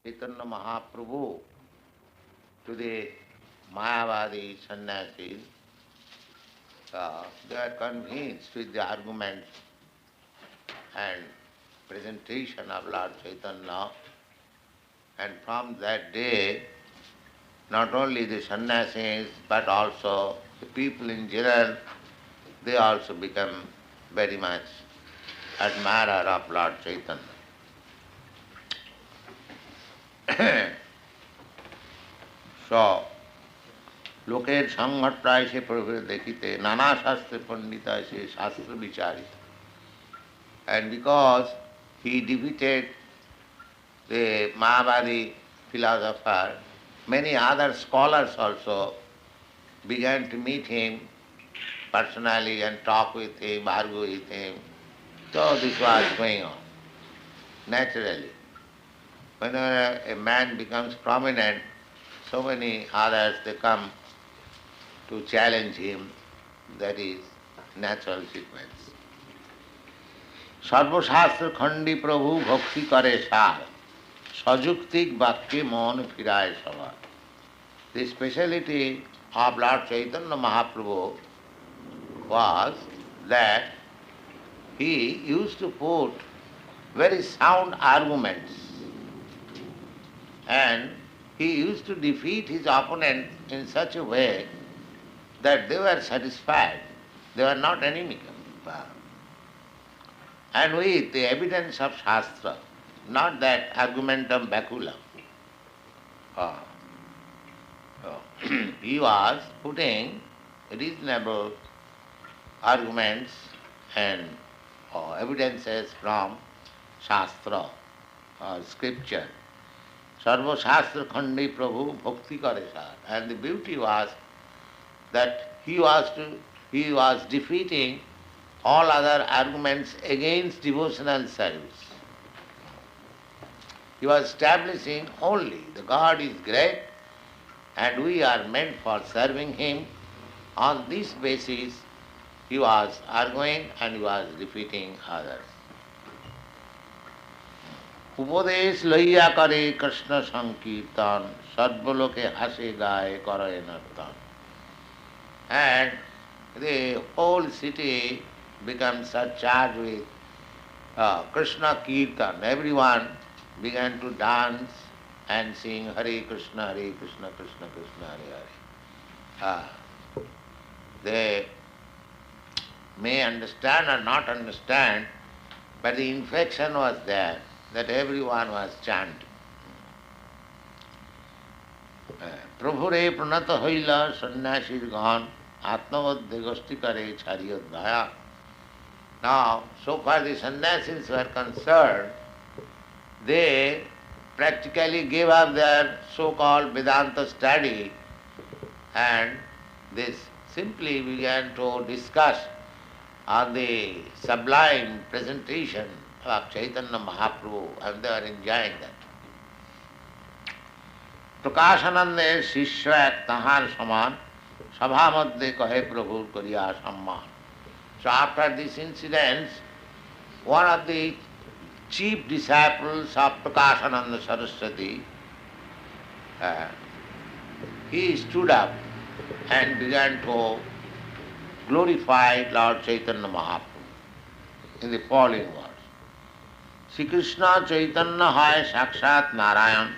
Chaitanya Mahaprabhu to the Mayavadi sannyasis, they are convinced with the arguments and presentation of Lord Chaitanya, and from that day, not only the sannyasis but also the people in general, they also become very much admirer of Lord Chaitanya. So, লোকের সংঘট প্রায় সে প্রভেদ দেখিতে নানা শাস্ত্রে পণ্ডিতা সে শাস্ত্র বিচারিত. And because he defeated the Mayavadi philosopher, many other scholars also began to meet him personally and talk with him, argue with him. So this was going on naturally. Whenever a man becomes prominent, so many others they come to challenge him. That is natural sequence. সর্বশাস্ত্র খণ্ডী প্রভু ভক্তি করে সার সযুক্তিক বাক্যে মন ফিরায় সবার. The speciality of Lord Chaitanya Mahaprabhu was that he used to put very sound arguments and he used to defeat his opponent in such a way that they were satisfied, they were not inimical. And with the evidence of Shastra, not that argumentum baculum. He was putting reasonable arguments and evidences from Shastra or scripture. Sarva Shastra Khandi Prabhu Bhakti Kare Sar. And the beauty was that he was defeating all other arguments against devotional service. He was establishing only the God is great and we are meant for serving Him. On this basis, he was arguing and he was defeating others. উপদেশ লইয়া করে কৃষ্ণ সংকীর্তন সর্বলোকে হাসে গায়ে করে নর্তন. And the whole city becomes surcharged with Krishna Kirtan. Everyone began to dance and sing Hare Krishna, Krishna Krishna, Hare Hare. They may understand or not understand, but the infection was there, that everyone was chanting. প্রভুরে প্রণত হইল সন্ন্যাসীর গণ আত্মবদ্ধে গোষ্ঠী করে ছাড়িয় দয়া. Now, so far the sannyasis were concerned, they practically gave up their so-called Vedanta study and they simply began to discuss on the sublime presentation of Chaitanya Mahaprabhu and they are enjoying that. প্রকাশানন্দের শিষ্য এক তাহার সমান সভা মধ্যে কহে প্রভুর করিয়া সম্মান. So after this incident, one of the chief disciples of Prakashananda Saraswati, he stood up and began to glorify Lord Chaitanya Mahaprabhu in the following words. Sri Krishna Chaitanya hai sakshat Narayan,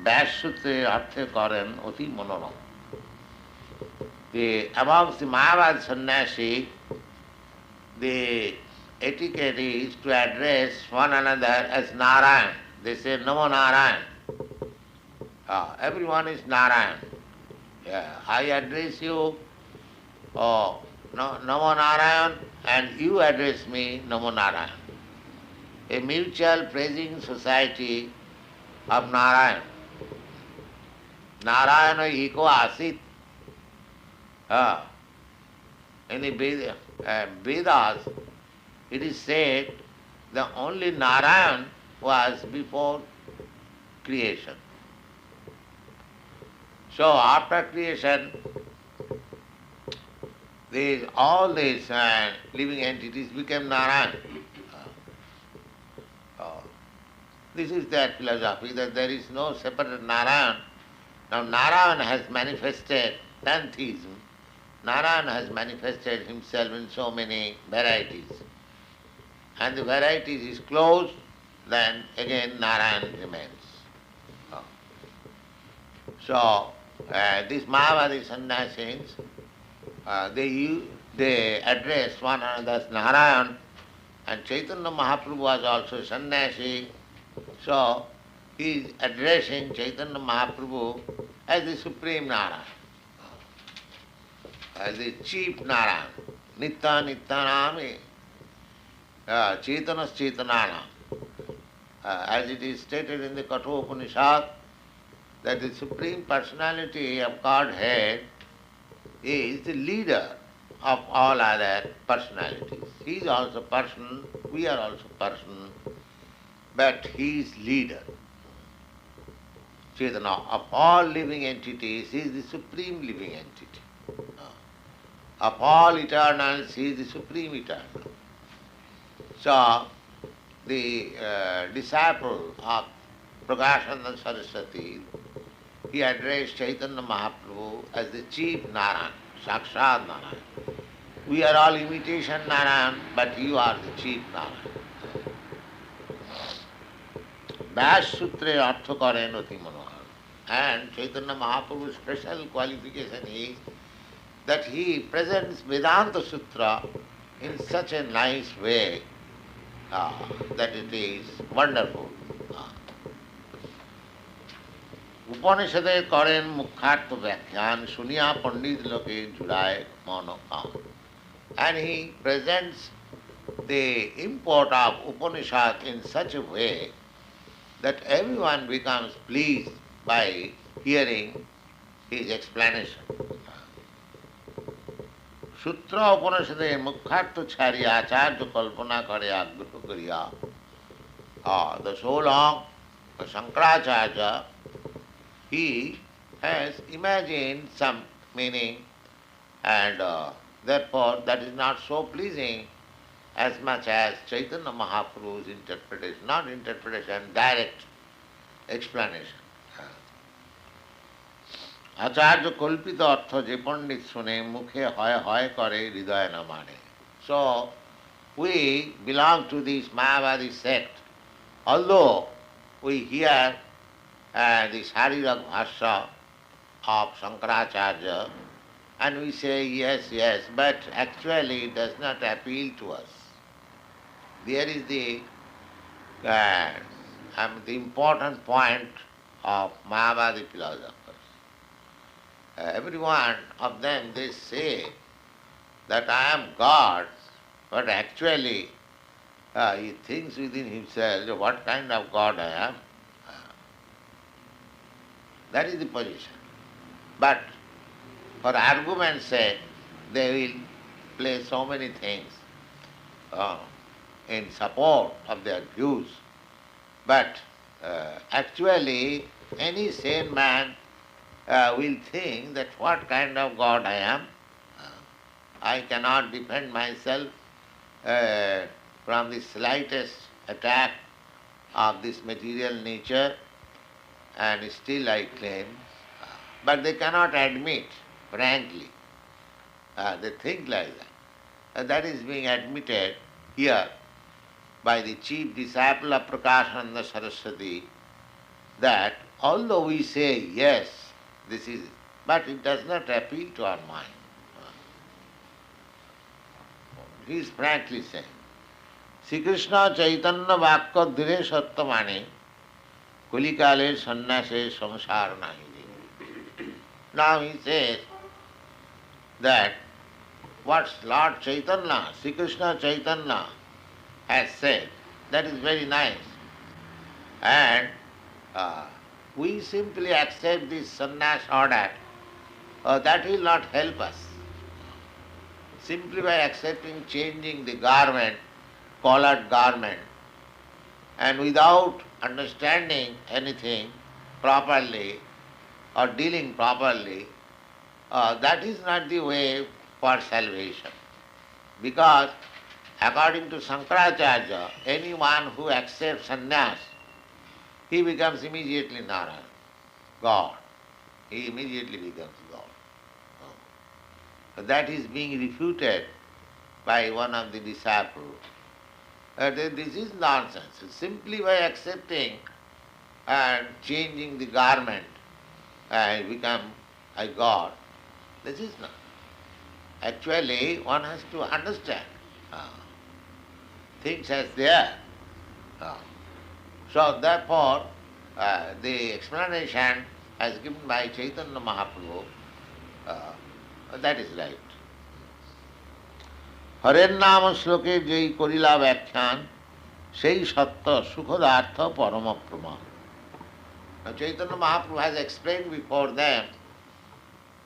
ব্যাস সূত্রে অর্থে করেন অতি মনোরম. Amongst the Mayavad sannyasi, the etiquette is to address one another as Narayan. They say Namo Narayan. Everyone is Narayan. I address you, Namo Narayan, and you address me, Namo Narayan. A mutual praising society of Narayan. Narayana eko asit. In the Vedas, it is said that only Narayan was before creation. So after creation, all these living entities became Narayan. This is their philosophy, that there is no separate Narayan. Now Narayan has manifested pantheism. Narayan has manifested himself in so many varieties. And the varieties is closed, then again Narayan remains. Oh. So, these Mahavadi sannyasis, they address one another as Narayan, and Chaitanya Mahaprabhu was also sannyasi. So, he is addressing Chaitanya Mahaprabhu as the Supreme Narayan, as the chief Narayan. Nitya Nityanami, Chaitanas Chaitananam. As it is stated in the Kathopanishad, that the Supreme Personality of Godhead is the leader of all other personalities. He is also person, we are also person, but he is leader. Chaitanya, of all living entities, he is the supreme living entity. Of all eternals, he is the supreme eternal. So, the disciple of Prakashananda Saraswati, he addressed Chaitanya Mahaprabhu as the chief Narayan, Sakshat Narayan. We are all imitation Narayan, but you are the chief Narayan. Vyas Sutre Artha Karen Ati Manohar. And Chaitanya Mahaprabhu's special qualification is that he presents Vedanta Sutra in such a nice way that it is wonderful. উপনিষদে করেন মুখ্যার্থ ব্যাখ্যান শুনিয়া পণ্ডিত লোকে জুড়ায় মনোকাম. And he presents the import of Upanishad in such a way that everyone becomes pleased by hearing his explanation. সূত্র উপনিষদে মুখ্যার্থ ছাড়িয়া আচার্য কল্পনা করে আগ্রহ করিয়া the so long Shankaracharya, he has imagined some meaning, and therefore that is not so pleasing as much as Chaitanya Mahaprabhu's interpretation, not interpretation, direct explanation. আচার্য কল্পিত অর্থ যে পণ্ডিত শুনে মুখে হয় হয় করে হৃদয় না মানে. So, we belong to this Mayavadi sect. Although we hear the Sharirak Bhashya of Shankaracharya, and we say yes, yes, but actually it does not appeal to us. There is the important point of Mayavadi philosophers. Every one of them, they say that I am God, but actually he thinks within himself, what kind of God I am. That is the position. But for argument's sake, they will play so many things in support of their views. But actually, any sane man will think that what kind of God I am. I cannot defend myself from the slightest attack of this material nature, and still I claim. But they cannot admit, frankly. They think like that. That is being admitted here by the chief disciple of Prakashananda Saraswati, that although we say yes, this is, but it does not appeal to our mind. He is frankly saying, Sri Krishna Chaitanya Vakya Dhire Sattamani Kulikale Sannase Samsar Nahi. Now he says that what Lord Chaitanya, Sri Krishna Chaitanya has said, that is very nice. And we simply accept this sannyas order, that will not help us. Simply by accepting changing the garment, collared garment, and without understanding anything properly or dealing properly, that is not the way for salvation. Because according to Shankaracharya, anyone who accepts sannyas he becomes immediately Narayana, God. He immediately becomes God. That is being refuted by one of the disciples. This is nonsense. Simply by accepting and changing the garment, I become a God. This is not. Actually, one has to understand things as they are. So therefore, the explanation as given by Chaitanya Mahaprabhu, that is right. হরের নাম শ্লোকে যেই করিলা ব্যাখ্যান সেই সত্য সুখদার্থ পরম প্রমাণ. Now Chaitanya Mahaprabhu has explained before them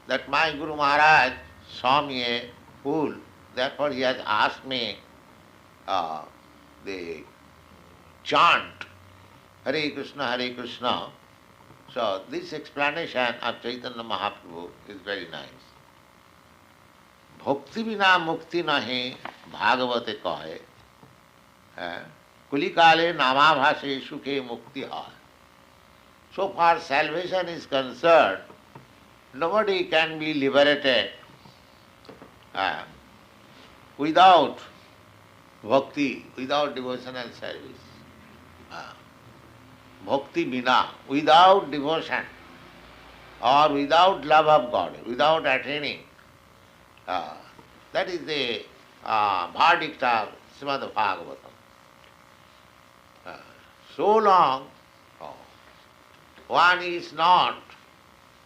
that my Guru Maharaj saw me a fool, therefore he has asked me the chant Hare Krishna, Hare Krishna. So this explanation of Chaitanya Mahaprabhu is very nice. Bhakti bina mukti nahi bhagavate kahe, kulikale namabhase sukhe mukti hai. So far salvation is concerned, nobody can be liberated without bhakti, without devotional service. Bhakti bina, without devotion or without love of God, without attaining. That is the verdict of Srimad Bhagavatam. So long one is not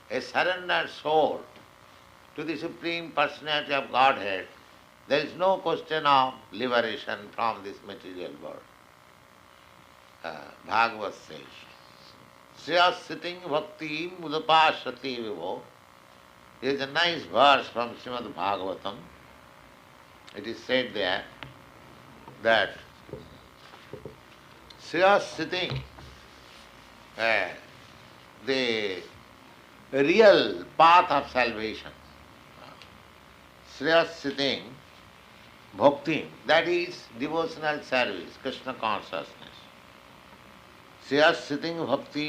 a surrendered soul to the Supreme Personality of Godhead, there is no question of liberation from this material world. Bhagavad says, Shreyas sitting bhakti mudapashati vivo. There is a nice verse from Srimad Bhagavatam. It is said there that Shreyas sitting, the real path of salvation, Shreyas sitting bhakti, that is devotional service, Krishna consciousness. Shreyas sitting bhakti,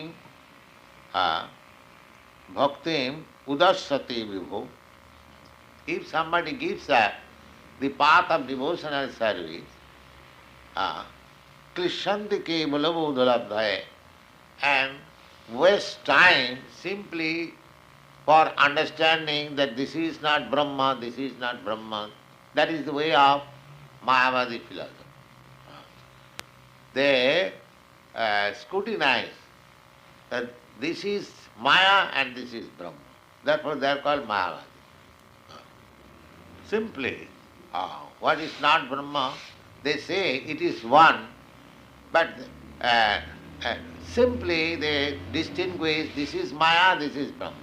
bhaktim udasati vibhu. If somebody gives up the path of devotional service, krishanti kevala bodhalabdhaye, and waste time simply for understanding that this is not Brahma, this is not Brahma. That is the way of Mayavadi philosophy. They scrutinize that this is Maya and this is Brahma. Therefore they are called Mayavadi. Simply, what is not Brahma, they say it is one, but simply they distinguish this is Maya, this is Brahma.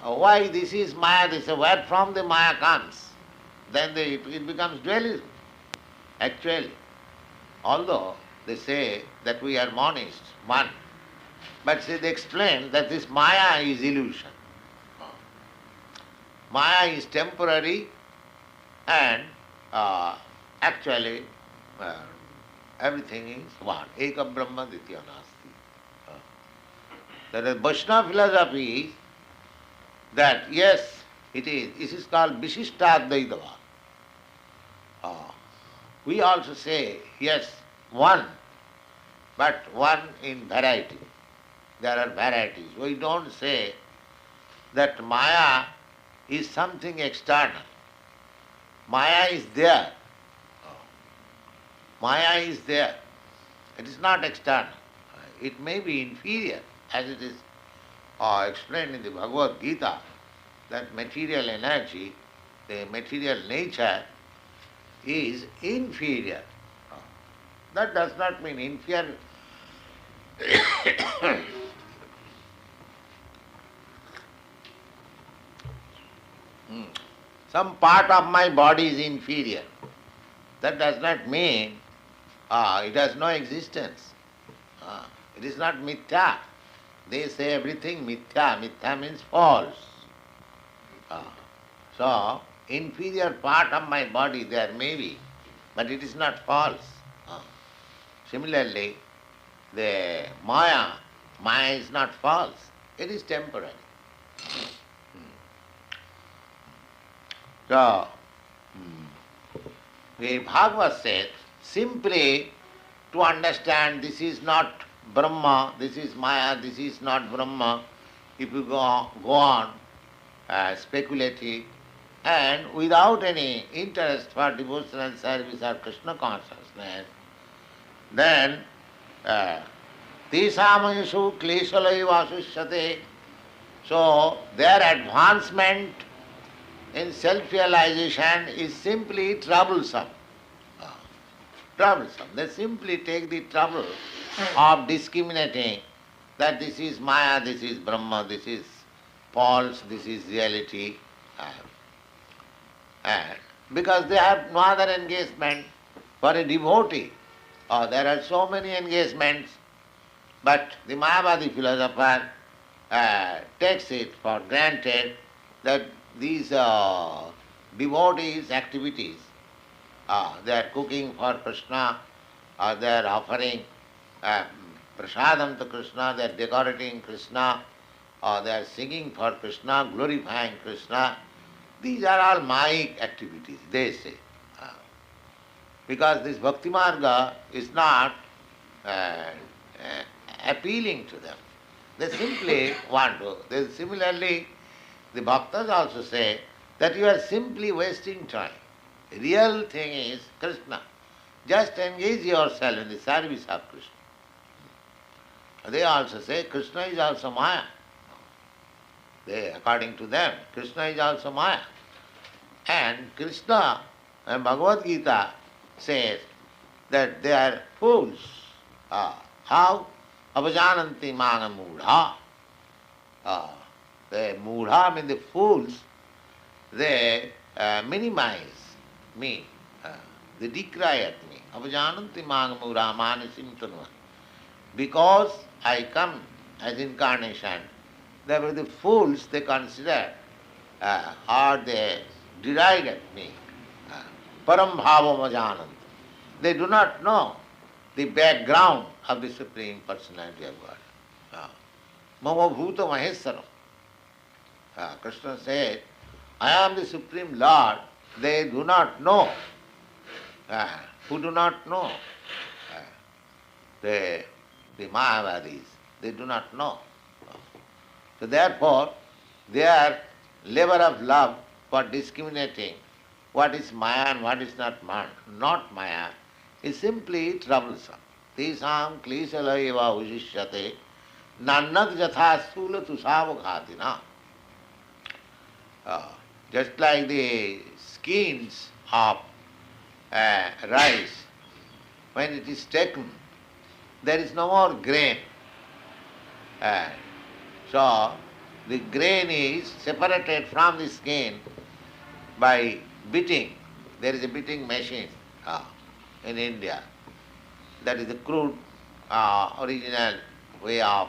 Why this is Maya, this is where from the Maya comes, then it becomes dualism. Actually, although they say that we are monists, one, but say they explain that this Maya is illusion. Maya is temporary and actually everything is one. Eka Brahma Ditya Nasti. That is Vaishnava philosophy is that yes, it is. This is called Vishishtadvaitava. We also say yes, one, but one in variety. There are varieties. We don't say that Maya is something external. Maya is there. Maya is there. It is not external. It may be inferior, as it is explained in the Bhagavad Gita, that material energy, the material nature is inferior. That does not mean inferior. Some part of my body is inferior. That does not mean it has no existence. It is not mithya. They say everything mithya. Mithya means false. So, inferior part of my body there may be, but it is not false. Similarly, the Maya is not false, it is temporary. So, the Bhagavad says, simply to understand this is not Brahma, this is Maya, this is not Brahma, if you go on speculating and without any interest for devotional service or Krishna consciousness, then Tesamayashu kleshalayva asushyate. So their advancement in self-realization is simply troublesome. Troublesome. They simply take the trouble of discriminating that this is Maya, this is Brahma, this is false, this is reality. And because they have no other engagement for a devotee. There are so many engagements, but the Mayavadi philosopher takes it for granted that these devotees' activities, they are cooking for Krishna, or they are offering prasadam to Krishna, they are decorating Krishna, or they are singing for Krishna, glorifying Krishna. These are all Mayic activities, they say. Because this Bhakti Marga is not appealing to them. They simply want to. Similarly, the Bhaktas also say that you are simply wasting time. The real thing is Krishna. Just engage yourself in the service of Krishna. They also say Krishna is also Maya. According to them, Krishna is also Maya. And Krishna and Bhagavad Gita says that they are fools. How? Avajananti mana mudha. The mudha mean the fools, they minimize me, they decry at me. Avajananti mana mudha manasim tanva. Because I come as incarnation, they were the fools they consider, or they deride at me. Param bhavam ajanant. They do not know the background of the Supreme Personality of God. Mama bhuta maheswaram. Krishna said, I am the Supreme Lord. They do not know. Who do not know? The Mayavadis. They do not know. So therefore, their labor of love for discriminating what is Maya and what is not Maya is simply troublesome. Tesam kleshalayva ujishyate nannat jatha sula tusavaghatina. Just like the skins of rice, when it is taken, there is no more grain. So the grain is separated from the skin by beating. There is a beating machine in India. That is the crude original way of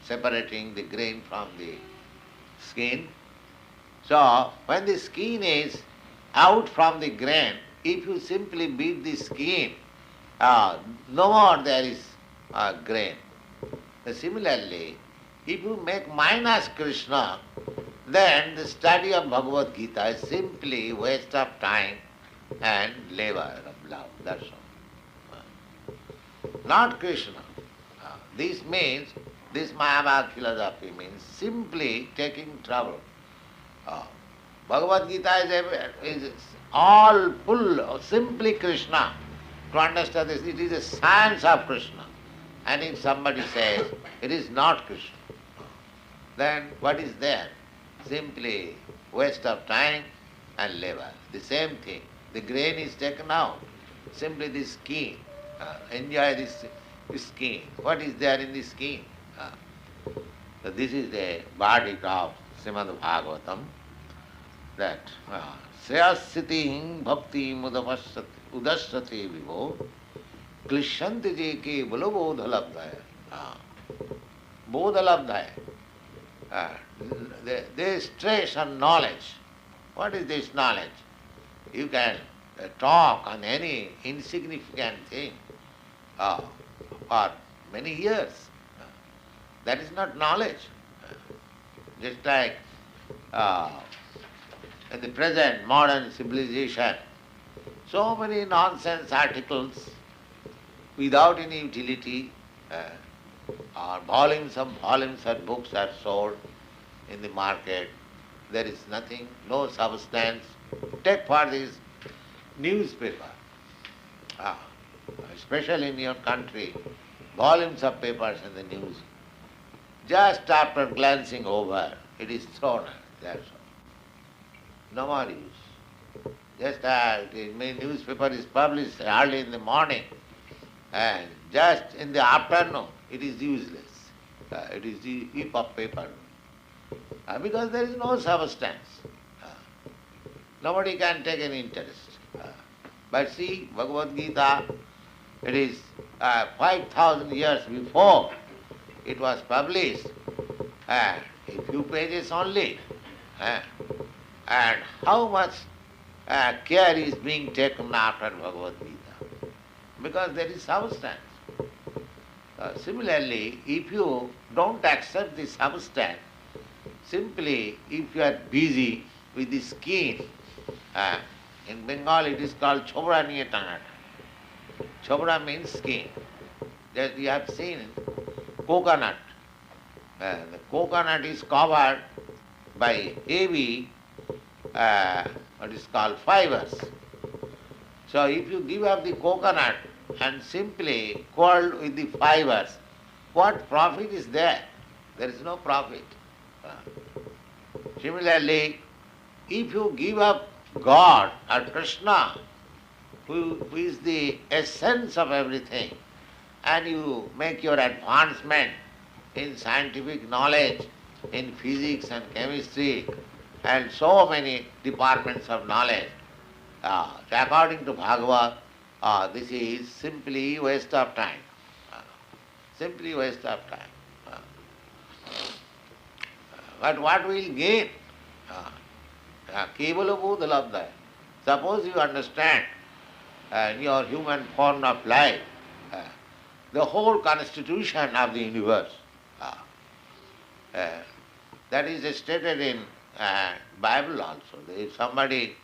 separating the grain from the skin. So when the skin is out from the grain, if you simply beat the skin, no more there is grain. Similarly, if you make minus Krishna, then the study of Bhagavad Gita is simply waste of time and labor of love. That's all. Not Krishna. This means, this Mayavad philosophy means simply taking trouble. Bhagavad Gita is all full of simply Krishna. To understand this, it is a science of Krishna. And if somebody says it is not Krishna, then what is there? Simply waste of time and labor. The same thing. The grain is taken out. Simply the skin. Enjoy this skin. What is there in the skin? So this is the verdict of Srimad Bhagavatam, that Sriyasiti bhakti udasrati vivo klishanti je ke bolo bodha labdhaya. Bodha labdhaya. They stress on knowledge. What is this knowledge? You can talk on any insignificant thing, or many years. That is not knowledge. Just like uh, in the present modern civilization, so many nonsense articles without any utility, or volumes of books are sold in the market. There is nothing, no substance. Take for this newspaper, ah, especially in your country, volumes of papers in the news. Just after glancing over, it is thrown out. That's all. No more use. Just the newspaper is published early in the morning, and just in the afternoon, it is useless. It is the heap of paper. Because there is no substance. Uh, Nobody can take any interest. But see, Bhagavad Gita, it is 5,000 years before it was published, a few pages only. And how much care is being taken after Bhagavad Gita? Because there is substance. Similarly, if you don't accept the substance, simply if you are busy with the skin, in Bengal it is called chobra niye tangat. Chobra means skin. That you have seen coconut. The coconut is covered by heavy, what is called fibers. So if you give up the coconut and simply curl with the fibers, what profit is there? There is no profit. Similarly, if you give up God or Krishna, who is the essence of everything, and you make your advancement in scientific knowledge, in physics and chemistry, and so many departments of knowledge, according to Bhagavad, this is simply waste of time. Simply waste of time. But what will gain? Kevala bodha labdha. Suppose you understand in your human form of life the whole constitution of the universe. That is stated in Bible also. If somebody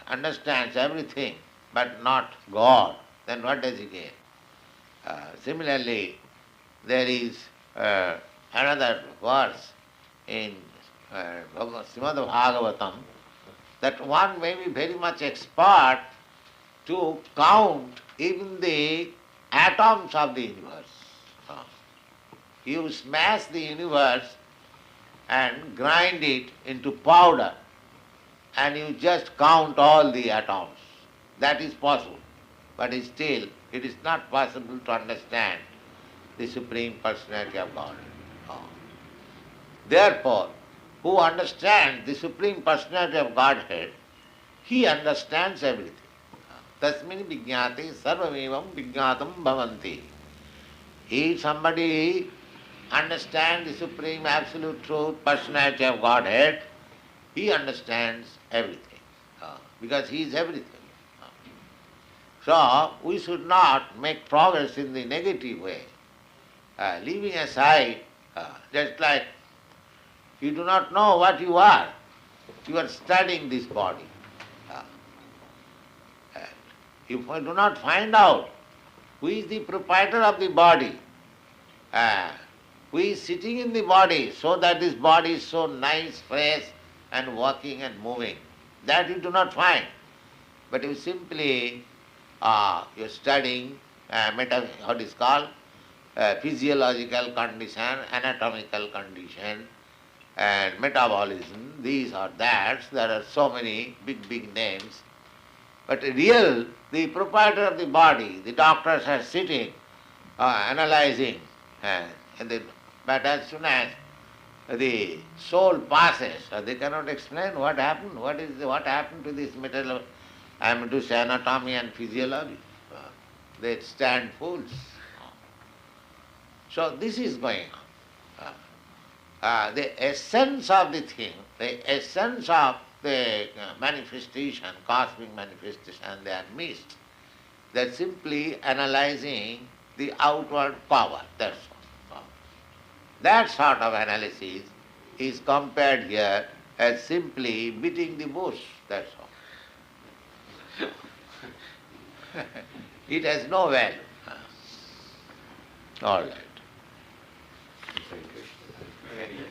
understands everything but not God, then what does he gain? Similarly, there is another verse in Srimad Bhagavatam that one may be very much expert to count even the atoms of the universe. You smash the universe and grind it into powder, and you just count all the atoms. That is possible. But still, it is not possible to understand the Supreme Personality of God. Therefore, who understands the Supreme Personality of Godhead, he understands everything. Tasmin vijñāti sarvamevam vijñātam bhavanti. If somebody understands the Supreme Absolute Truth, Personality of Godhead, he understands everything. Because he is everything. So, we should not make progress in the negative way. Leaving aside, just like you do not know what you are studying this body. If I do not find out who is the proprietor of the body, who is sitting in the body so that this body is so nice, fresh and working and moving, that you do not find. But you simply, you're studying what is called physiological condition, anatomical condition, and metabolism, these or that. There are so many big names. But the proprietor of the body, the doctors are sitting, analyzing, but as soon as the soul passes, they cannot explain what happened, what happened to this metal, I am to say anatomy and physiology. They stand fools. So this is going on. The essence of the thing, the essence of the manifestation, cosmic manifestation, they are missed. They are simply analyzing the outward power, that's all. That sort of analysis is compared here as simply beating the bush, that's all. It has no value. All right. Thank you.